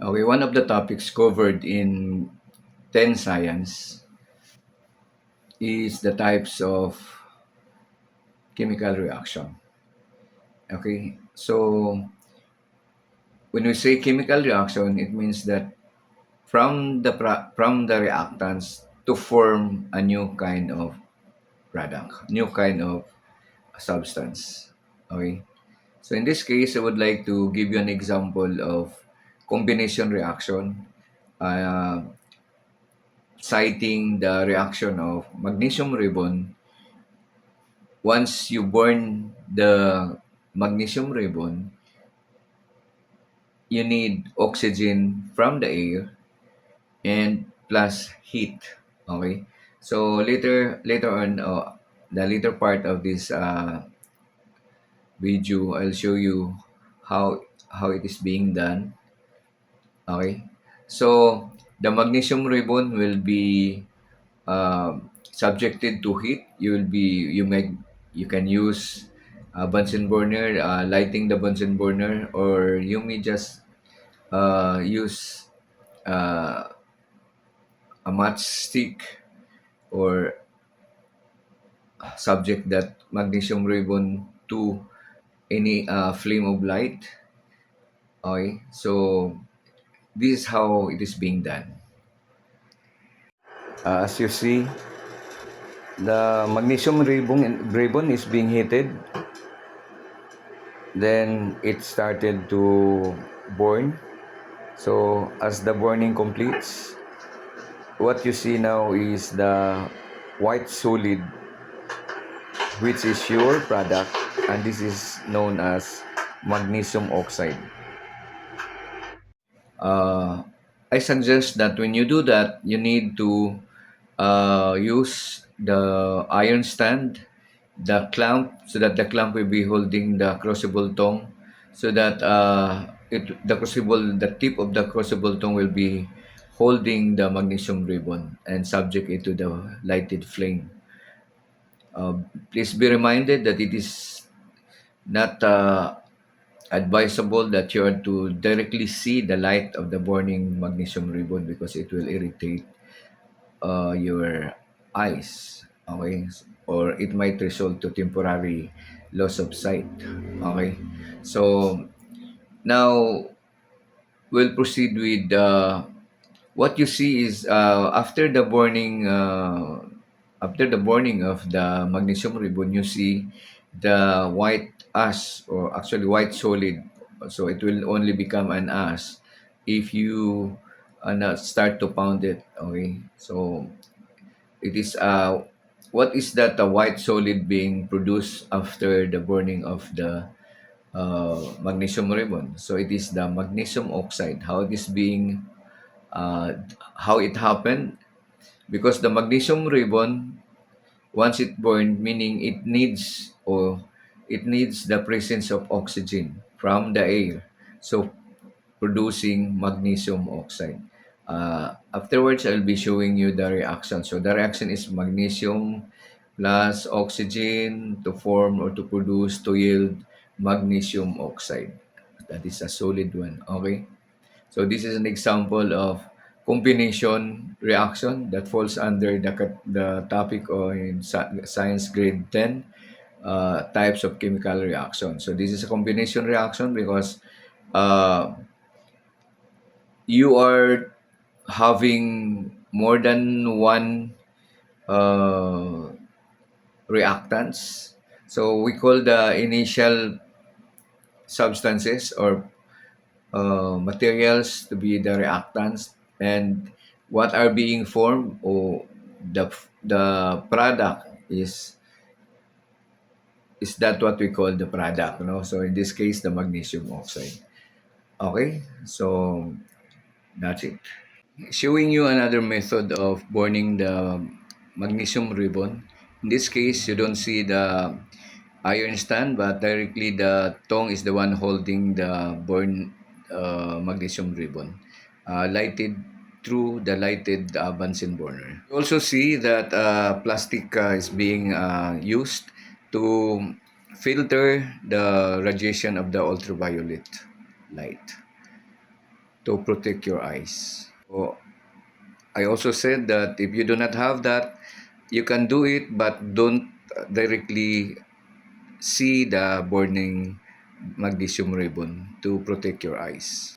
Okay, one of the topics covered in 10 Science is the types of chemical reaction. Okay, so when we say chemical reaction, it means that from the reactants to form a new kind of product, new kind of substance. Okay, so in this case, I would like to give you an example of combination reaction. Uh, Citing the reaction of magnesium ribbon. Once you burn the magnesium ribbon, you need oxygen from the air and plus heat. Okay, so later on, the later part of this video, I'll show you how it is being done. Okay, so the magnesium ribbon will be subjected to heat. You can use a Bunsen burner, lighting the Bunsen burner, or you may just use uh, a matchstick, or subject that magnesium ribbon to any flame of light. Okay, so this is how it is being done. As you see, the magnesium ribbon is being heated. Then it started to burn. So as the burning completes, what you see now is the white solid, which is your product, and this is known as magnesium oxide. Uh, I suggest that when you do that, you need to use the iron stand, the clamp, so that the clamp will be holding the crucible tongue, so that the tip of the crucible tongue will be holding the magnesium ribbon and subject it to the lighted flame. Please be reminded that it is not advisable that you are to directly see the light of the burning magnesium ribbon, because it will irritate your eyes. Okay, or it might result to temporary loss of sight. Okay, so now we'll proceed with what you see is after the burning of the magnesium ribbon, you see the white ash, or actually white solid. So it will only become an ash if you not start to pound it. Okay, so it is what is that the white solid being produced after the burning of the magnesium ribbon? So it is the magnesium oxide. Uh, how it happened? Because the magnesium ribbon, once it burned, meaning it needs the presence of oxygen from the air. So producing magnesium oxide. Afterwards, I'll be showing you the reaction. So the reaction is magnesium plus oxygen to form or to produce to yield magnesium oxide. That is a solid one. Okay. So this is an example of combination reaction that falls under the topic in science grade 10, types of chemical reaction. So this is a combination reaction because uh, you are having more than one uh, reactants. So we call the initial substances or materials to be the reactants, and what are being formed, or the product is that what we call the product, so in this case the magnesium oxide. Okay, so that's it. Showing you another method of burning the magnesium ribbon. In this case, you don't see the iron stand, but directly the tongue is the one holding the burn magnesium ribbon, lighted through the lighted Bunsen burner. You also see that plastic is being used to filter the radiation of the ultraviolet light. to protect your eyes. So I also said that if you do not have that, you can do it, but don't directly see the burning magnesium ribbon to protect your eyes.